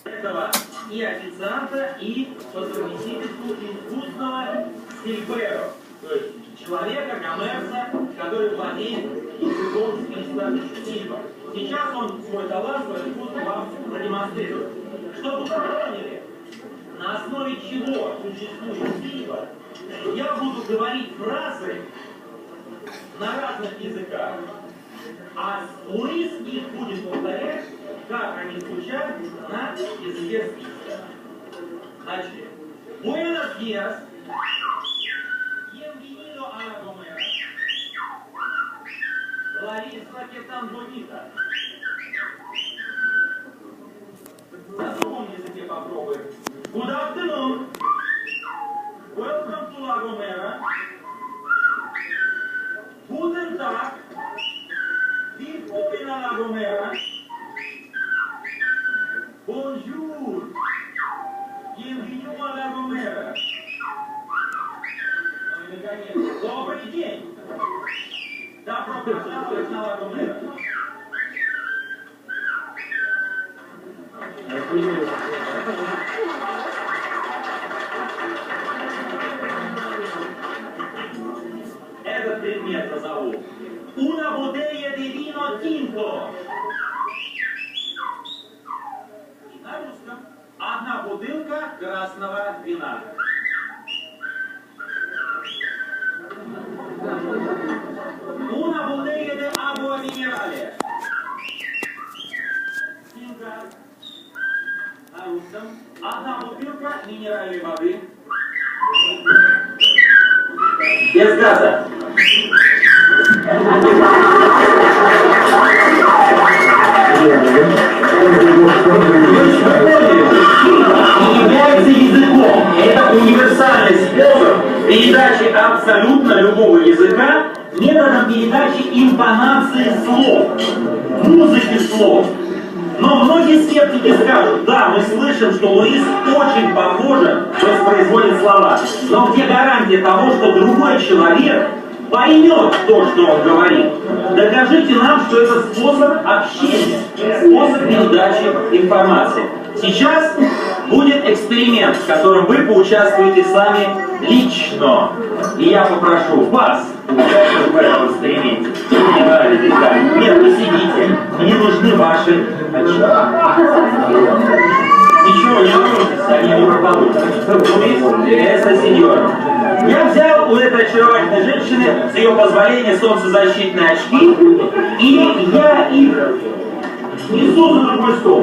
И официанта, и по совместительству искусного сильберо, то есть человека, коммерса, который владеет языком списка сильба. Сейчас он свой талант, свой искусство вам продемонстрирует. Чтобы вы поняли, на основе чего существует сильба, я буду говорить фразы на разных языках, а Луис их будет повторять, как они звучат на языке списка. Начали. Buenos días. Bienvenido a la Gomera. Лариса, que tan bonita. На другом языке попробуем. Good afternoon. Welcome to La Gomera. Guten Tag. Willkommen a La Gomera. Bonjour. Bienvenue a La Gomera. Ну и наконец, добрый день. Добро пожаловать на La Gomera. Этот предмет назову. Una botella de vino tinto. И на русском. Одна бутылка красного вина. Una botella de agua minerale. Tinta. На русском. Одна бутылка минеральной воды. Без газа. И является языком. Это универсальный способ передачи абсолютно любого языка методом передачи интонации слов, музыки слов. Но многие скептики скажут, да, мы слышим, что Луис очень похоже воспроизводит слова. Но где гарантия того, что другой человек поймет то, что он говорит? Докажите нам, что это способ общения, способ передачи информации. Сейчас будет эксперимент, в котором вы поучаствуете сами лично. И я попрошу вас участвовать в этом эксперименте. Не нравитесь, да? Нет, вы сидите. Мне нужны ваши отчеты. Ничего, не волнуйтесь, они не пропадут. Это сеньор. Я взял у этой очаровательной женщины, с ее позволения, солнцезащитные очки, и я их несу за другой стол.